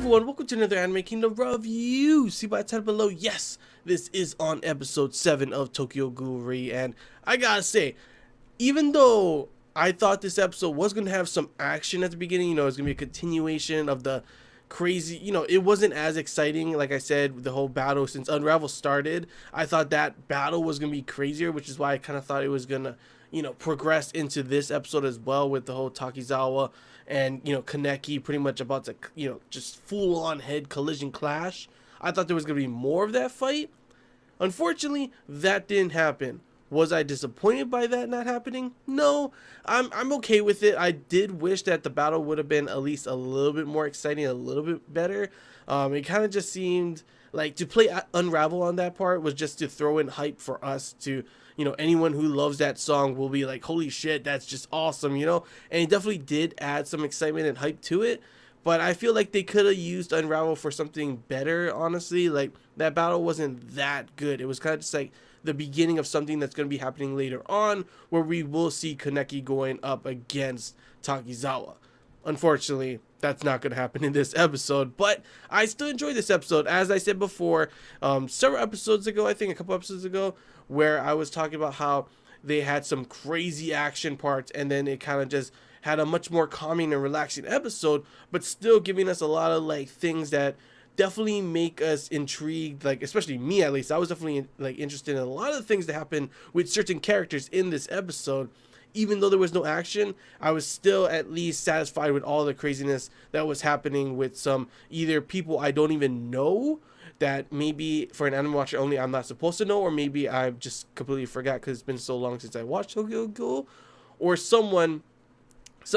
everyone, welcome to another Anime Kingdom review. See by the title below, yes, this is on episode 7 of Tokyo Ghoul, and I gotta say, even though I thought this episode was gonna have some action at the beginning, it's gonna be a continuation of the crazy, it wasn't as exciting. Like I said, the whole battle since Unravel started, I thought that battle was gonna be crazier, which is why I kind of thought it was gonna progress into this episode as well, with the whole Takizawa and Kaneki pretty much about to just full on head collision clash. I thought there was gonna be more of that fight. Unfortunately, that didn't happen. Was I disappointed by that not happening? No, I'm okay with it. I did wish that the battle would have been at least a little bit more exciting, a little bit better. It kind of just seemed like to play Unravel on that part was just to throw in hype for us to, anyone who loves that song will be like, holy shit, that's just awesome, and it definitely did add some excitement and hype to it. But I feel like they could have used Unravel for something better, honestly. Like, that battle wasn't that good. It was kind of just like the beginning of something that's going to be happening later on, where we will see Kaneki going up against Takizawa. Unfortunately, that's not going to happen in this episode, but I still enjoy this episode. As I said before, several episodes ago, I think a couple episodes ago, where I was talking about how they had some crazy action parts, and then it kind of just had a much more calming and relaxing episode, but still giving us a lot of like things that definitely make us intrigued. Like, especially me, at least I was definitely like interested in a lot of the things that happen with certain characters in this episode. Even though there was no action, I was still at least satisfied with all the craziness that was happening with some either people I don't even know, that maybe for an anime watcher only I'm not supposed to know, or maybe I just completely forgot because it's been so long since I watched Tokyo Ghoul, or some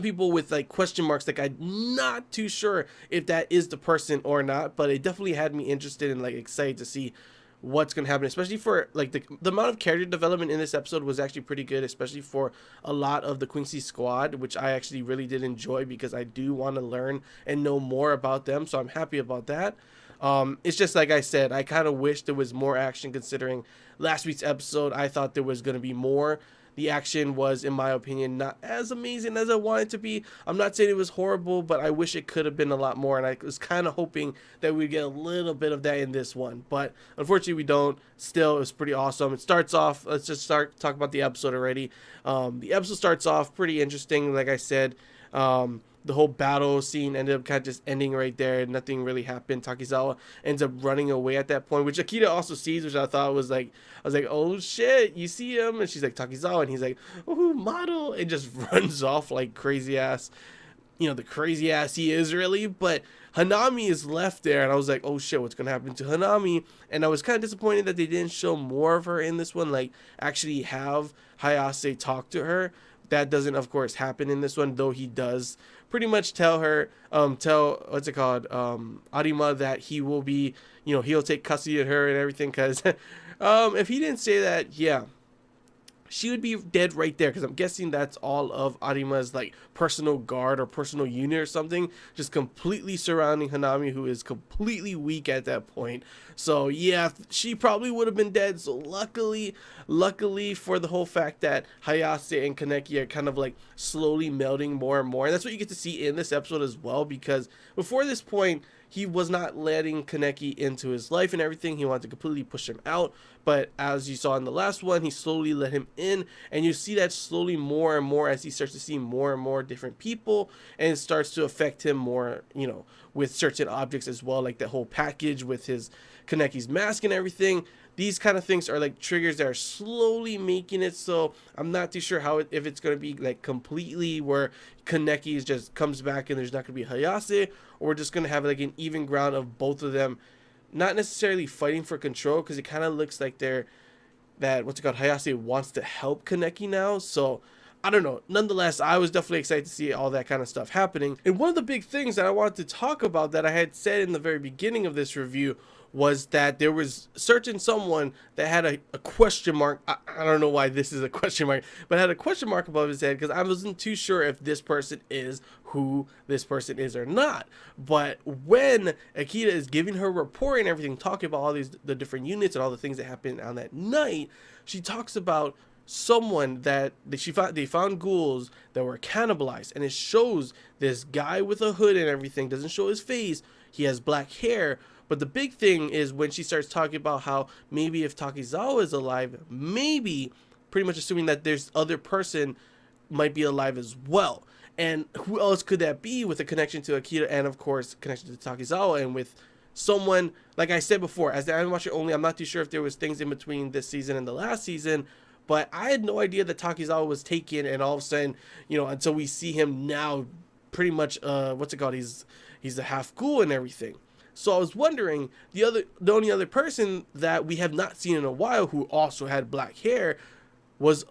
people with like question marks, like I'm not too sure if that is the person or not, but it definitely had me interested and like excited to see what's gonna happen, especially for like the amount of character development in this episode was actually pretty good, especially for a lot of the Quincy squad, which I actually really did enjoy because I do want to learn and know more about them, so I'm happy about that. It's just like I said, I kind of wish there was more action, considering last week's episode I thought there was going to be more. The action was, in my opinion, not as amazing as I wanted it to be. I'm not saying it was horrible, but I wish it could have been a lot more, and I was kind of hoping that we'd get a little bit of that in this one, but unfortunately we don't. Still, it was pretty awesome. It starts off, let's just start talk about the episode already. The episode starts off pretty interesting, like I said. The whole battle scene ended up kind of just ending right there. Nothing really happened. Takizawa ends up running away at that point, which Akita also sees, which I thought was like, I was like, oh shit, you see him? And she's like, Takizawa, and he's like, oh, model, and just runs off like crazy ass, the crazy ass he is really. But Hanami is left there, and I was like, oh shit, what's gonna happen to Hanami? And I was kind of disappointed that they didn't show more of her in this one, like actually have Hayase talk to her. That doesn't, of course, happen in this one, though he does pretty much tell her, Arima, that he will be, he'll take custody of her and everything, because if he didn't say that, yeah, she would be dead right there, because I'm guessing that's all of Arima's like personal guard or personal unit or something, just completely surrounding Hanami, who is completely weak at that point. So yeah, she probably would have been dead. So luckily for the whole fact that Hayase and Kaneki are kind of like slowly melding more and more, and that's what you get to see in this episode as well, because before this point he was not letting Kaneki into his life and everything. He wanted to completely push him out. But as you saw in the last one, he slowly let him in. And you see that slowly more and more as he starts to see more and more different people. And it starts to affect him more, with certain objects as well. Like that whole package with his Kaneki's mask and everything. These kind of things are like triggers that are slowly making it so I'm not too sure if it's going to be like completely where Kaneki just comes back and there's not going to be Hayase, or we're just going to have like an even ground of both of them not necessarily fighting for control, because it kind of looks like Hayase wants to help Kaneki now. So I don't know. Nonetheless, I was definitely excited to see all that kind of stuff happening. And one of the big things that I wanted to talk about that I had said in the very beginning of this review was that there was certain someone that had a question mark. I don't know why this is a question mark, but had a question mark above his head, because I wasn't too sure if this person is who this person is or not. But when Akita is giving her report and everything, talking about all the different units and all the things that happened on that night, she talks about someone that they found ghouls that were cannibalized, and it shows this guy with a hood and everything, doesn't show his face. he has black hair. But the big thing is when she starts talking about how maybe if Takizawa is alive, maybe pretty much assuming that there's other person might be alive as well. And who else could that be with a connection to Akira and of course connection to Takizawa and with someone like I said before, as the anime watcher only, I'm not too sure if there was things in between this season and the last season, but I had no idea that Takizawa was taken, and all of a sudden, until we see him now, pretty much what's it called? He's a half ghoul and everything. So I was wondering, the only other person that we have not seen in a while who also had black hair was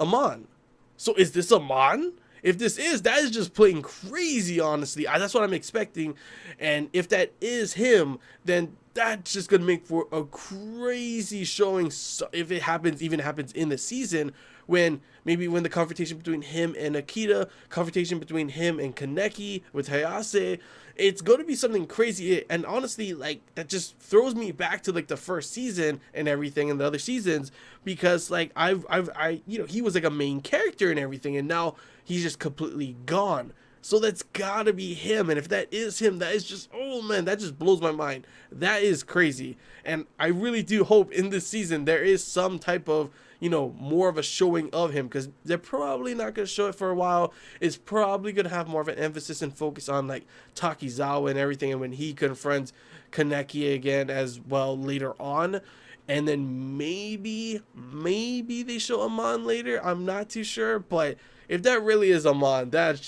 Amon. So is this Amon? If this is, that is just plain crazy, honestly. That's what I'm expecting. And if that is him, then that's just going to make for a crazy showing. So if it even happens in the season, when the confrontation between him and Akira, confrontation between him and Kaneki with Hayase, it's going to be something crazy. And honestly, like, that just throws me back to like the first season and everything and the other seasons, because like he was like a main character and everything, and now he's just completely gone. So that's gotta be him. And if that is him, that is just, oh man, that just blows my mind. That is crazy. And I really do hope in this season there is some type of, more of a showing of him, because they're probably not going to show it for a while. It's probably going to have more of an emphasis and focus on like Takizawa and everything, and when he confronts Kaneki again as well later on. And then maybe they show Amon later. I'm not too sure, but if that really is Amon, that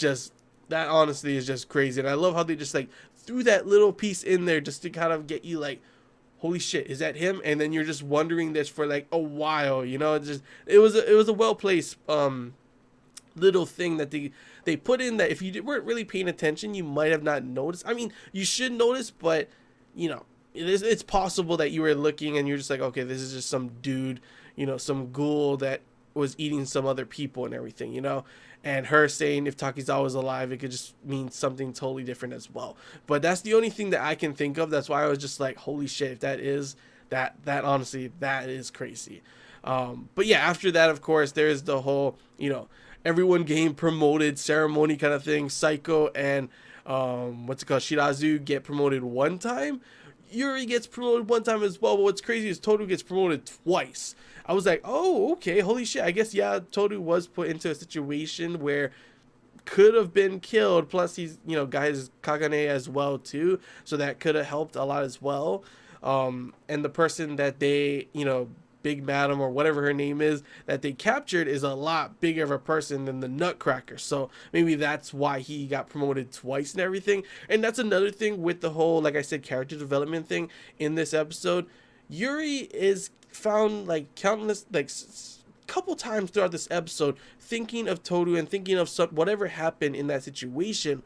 honestly is just crazy. And I love how they just like threw that little piece in there just to kind of get you like, holy shit, is that him? And then you're just wondering this for like a while, it was a well placed little thing that they put in, that if you weren't really paying attention, you might have not noticed. I mean, you should notice, but it's possible that you were looking and you're just like, okay, this is just some dude, some ghoul that was eating some other people and everything, and her saying if Takizawa was alive, it could just mean something totally different as well. But that's the only thing that I can think of. That's why I was just like, holy shit, if that is that honestly, that is crazy. But yeah, after that, of course, there's the whole, everyone getting promoted ceremony kind of thing. Psycho and Shirazu get promoted one time. Yuri gets promoted one time as well, but what's crazy is Toru gets promoted twice. I was like, oh, okay, holy shit. I guess, yeah, Toru was put into a situation where could have been killed, plus he's, got his Kagane as well, too, so that could have helped a lot as well. And the person that they, Big Madam or whatever her name is, that they captured is a lot bigger of a person than the Nutcracker. So maybe that's why he got promoted twice and everything. And that's another thing with the whole, like I said, character development thing in this episode. Yuri is found like countless, like couple times throughout this episode, thinking of Toru and thinking of whatever happened in that situation.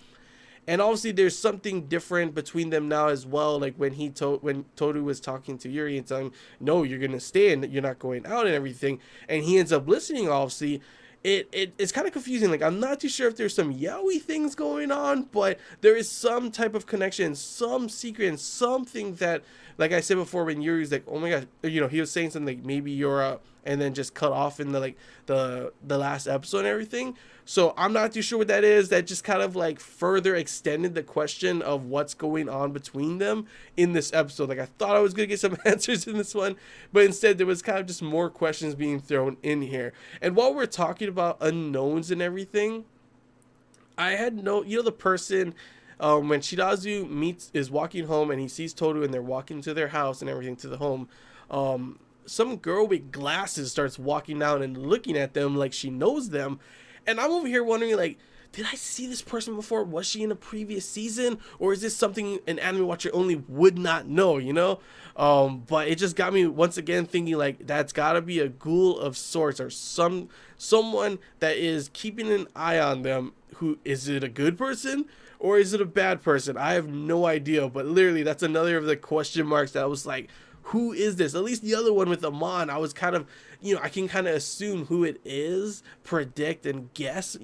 And obviously there's something different between them now as well, like when Toru was talking to Yuri and telling him, no, you're gonna stay and you're not going out and everything, and he ends up listening. Obviously it's kind of confusing. Like, I'm not too sure if there's some yaoi things going on, but there is some type of connection, some secret, and something that, like I said before, when Yuri's like, oh my god, he was saying something like, maybe you're and then just cut off in the last episode and everything. So I'm not too sure what that is. That just kind of like further extended the question of what's going on between them in this episode. Like, I thought I was gonna get some answers in this one, but instead there was kind of just more questions being thrown in here. And while we're talking about unknowns and everything, I had the person when Shirazu is walking home and he sees Toru and they're walking to their house and everything, to the home, some girl with glasses starts walking down and looking at them like she knows them. And I'm over here wondering, like, did I see this person before? Was she in a previous season? Or is this something an anime watcher only would not know, But it just got me once again thinking, like, that's gotta be a ghoul of sorts, or someone that is keeping an eye on them. Who is it? A good person? Or is it a bad person? I have no idea. But literally, that's another of the question marks that I was like, who is this? At least the other one with Amon, I was kind of, I can kind of assume who it is, predict and guess,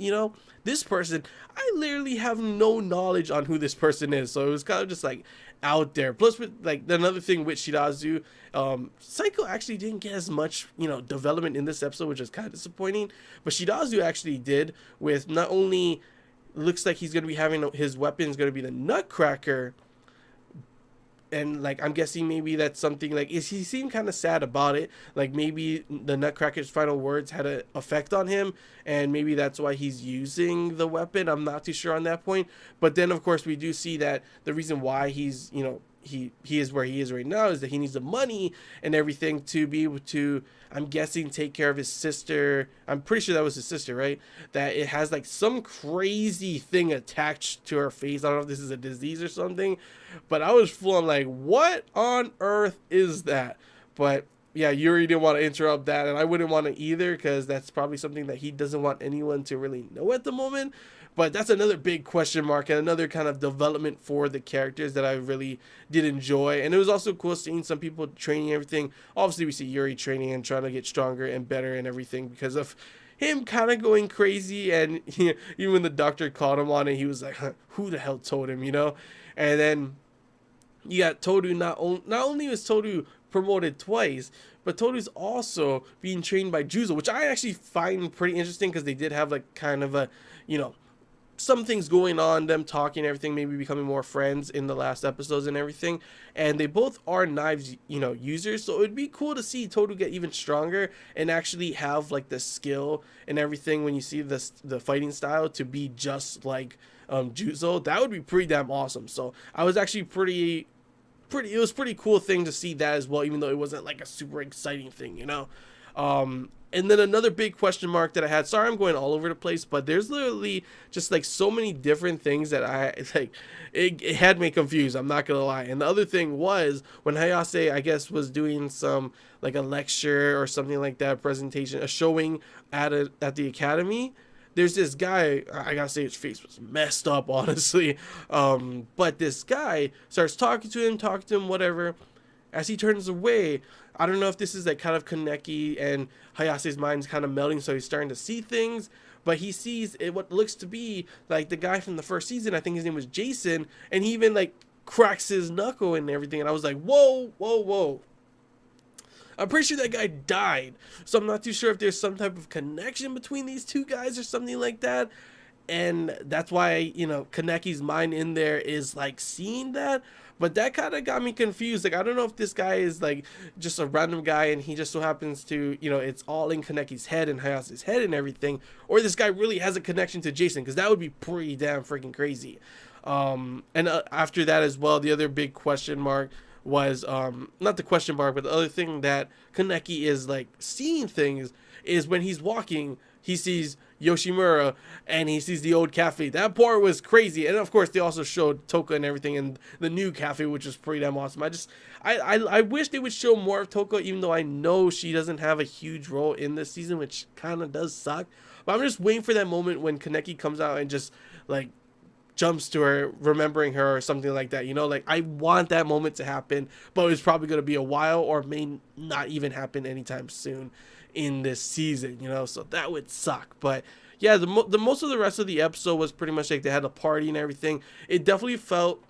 This person, I literally have no knowledge on who this person is. So it was kind of just like out there. Plus, with like another thing with Shirazu, Psycho actually didn't get as much, development in this episode, which is kind of disappointing. But Shirazu actually did, with not only looks like he's going to be having his weapon is going to be the Nutcracker, and like I'm guessing maybe that's something like is he seemed kind of sad about it, like maybe the Nutcracker's final words had an effect on him, and maybe that's why he's using the weapon. I'm not too sure on that point, but then of course we do see that the reason why he's, you know, he is where he is right now is that he needs the money and everything to be able to, I'm guessing, take care of his sister. I'm pretty sure that was his sister, right? That it has like some crazy thing attached to her face. I don't know if this is a disease or something, but I was full on like, what on earth is that? But yeah, Yuri didn't want to interrupt that, and I wouldn't want to either, because that's probably something that he doesn't want anyone to really know at the moment. But that's another big question mark and another kind of development for the characters that I really did enjoy. And it was also cool seeing some people training everything. Obviously, we see Yuri training and trying to get stronger and better and everything because of him kind of going crazy. And even when the doctor called him on it, he was like, huh, who the hell told him, you know? And then you got Toru. Not only was Toru promoted twice, but Toru's also being trained by Juzo, which I actually find pretty interesting because they did have like kind of a, you know, some things going on, them talking, everything, maybe becoming more friends in the last episodes and everything. And they both are knives, you know, users. So it'd be cool to see Toru get even stronger and actually have like the skill and everything when you see the fighting style to be just like Juzo. That would be pretty damn awesome. So I was actually it was pretty cool thing to see that as well, even though it wasn't like a super exciting thing, you know. And then another big question mark that I had, sorry I'm going all over the place, but there's literally just like so many different things that I like, it had me confused, I'm not gonna lie. And the other thing was when Hayase, I guess, was doing some like a lecture or something like that, presentation, a showing at the academy. There's this guy, I gotta say his face was messed up, honestly. But this guy starts talking to him, whatever. As he turns away, I don't know if this is like kind of Kaneki and Hayase's mind's kind of melting, so he's starting to see things. But he sees it, what looks to be like the guy from the first season. I think his name was Jason, and he even like cracks his knuckle and everything. And I was like, whoa, whoa, whoa. I'm pretty sure that guy died, so I'm not too sure if there's some type of connection between these two guys or something like that. And that's why, you know, Kaneki's mind in there is like seeing that. But that kind of got me confused. Like, I don't know if this guy is like just a random guy and he just so happens to, you know, it's all in Kaneki's head and Hayase's head and everything, or this guy really has a connection to Jason, because that would be pretty damn freaking crazy. After that as well, the other big question mark was not the question mark, but the other thing that Kaneki is like seeing things is when he's walking, he sees Yoshimura and he sees the old cafe. That part was crazy. And of course they also showed Toka and everything in the new cafe, which was pretty damn awesome. I wish they would show more of Toka, even though I know she doesn't have a huge role in this season, which kind of does suck. But I'm just waiting for that moment when Kaneki comes out and just like jumps to her, remembering her or something like that, you know. Like, I want that moment to happen, but it's probably going to be a while, or may not even happen anytime soon in this season, you know. So that would suck. But yeah, the most of the rest of the episode was pretty much like they had a party and everything. It definitely felt,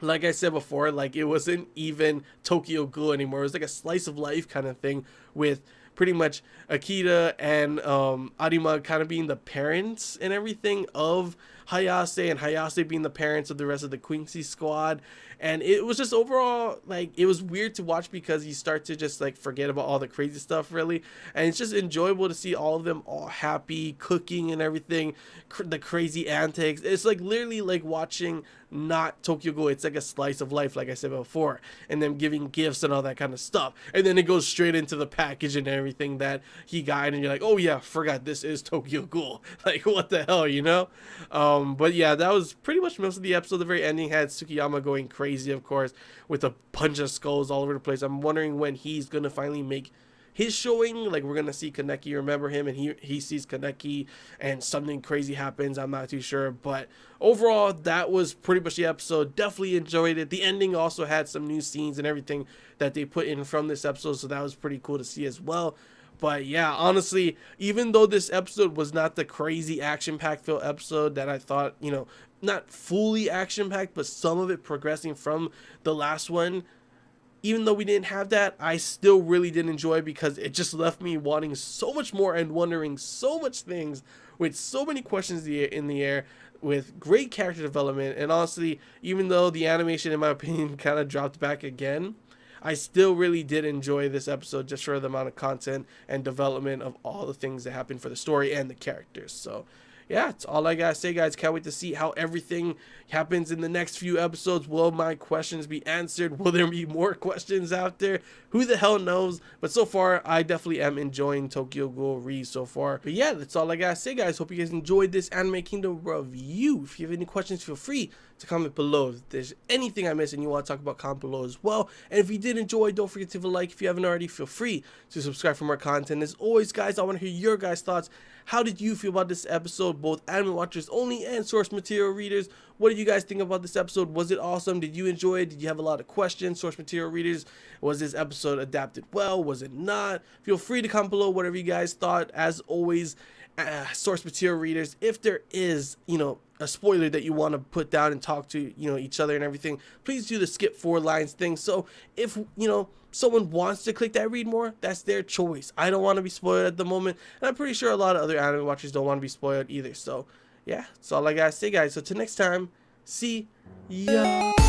like I said before, like it wasn't even Tokyo Ghoul anymore. It was like a slice of life kind of thing, with pretty much Akira and Arima kind of being the parents and everything of Hayase, and Hayase being the parents of the rest of the Quincy squad. And it was just overall, like, it was weird to watch because you start to just like forget about all the crazy stuff, really. And it's just enjoyable to see all of them all happy, cooking and everything, the crazy antics. It's like literally like watching not Tokyo Ghoul. It's like a slice of life, like I said before, and them giving gifts and all that kind of stuff. And then it goes straight into the package and everything that he got, and you're like, oh yeah, forgot this is Tokyo Ghoul. Like, what the hell, you know? But yeah, that was pretty much most of the episode. The very ending had Tsukiyama going crazy, of course, with a bunch of skulls all over the place. I'm wondering when he's gonna finally make his showing. Like, we're gonna see Kaneki remember him, and he sees Kaneki and something crazy happens. I'm not too sure, but overall that was pretty much the episode. Definitely enjoyed it. The ending also had some new scenes and everything that they put in from this episode, so that was pretty cool to see as well. But yeah, honestly, even though this episode was not the crazy action-packed filled episode that I thought, you know, not fully action-packed, but some of it progressing from the last one, even though we didn't have that, I still really did enjoy it because it just left me wanting so much more and wondering so much things with so many questions in the air with great character development. And honestly, even though the animation in my opinion kind of dropped back again, I still really did enjoy this episode just for the amount of content and development of all the things that happened for the story and the characters. So yeah, that's all I gotta say, guys. Can't wait to see how everything happens in the next few episodes. Will my questions be answered? Will there be more questions after? Who the hell knows? But so far, I definitely am enjoying Tokyo Ghoul Re so far. But yeah, that's all I gotta say, guys. Hope you guys enjoyed this Anime Kingdom review. If you have any questions, feel free to comment below. If there's anything I missed and you want to talk about, comment below as well. And if you did enjoy, don't forget to leave a like. If you haven't already, feel free to subscribe for more content. As always, guys, I want to hear your guys' thoughts. How did you feel about this episode, both anime watchers only and source material readers? What did you guys think about this episode? Was it awesome? Did you enjoy it? Did you have a lot of questions, source material readers? Was this episode adapted well? Was it not? Feel free to comment below whatever you guys thought. As always, source material readers, if there is, a spoiler that you want to put down and talk to, each other and everything, please do the skip 4 lines thing. So if, someone wants to click that read more, that's their choice. I don't want to be spoiled at the moment, and I'm pretty sure a lot of other anime watchers don't want to be spoiled either. So yeah, that's all I gotta say, guys. So till next time, see ya.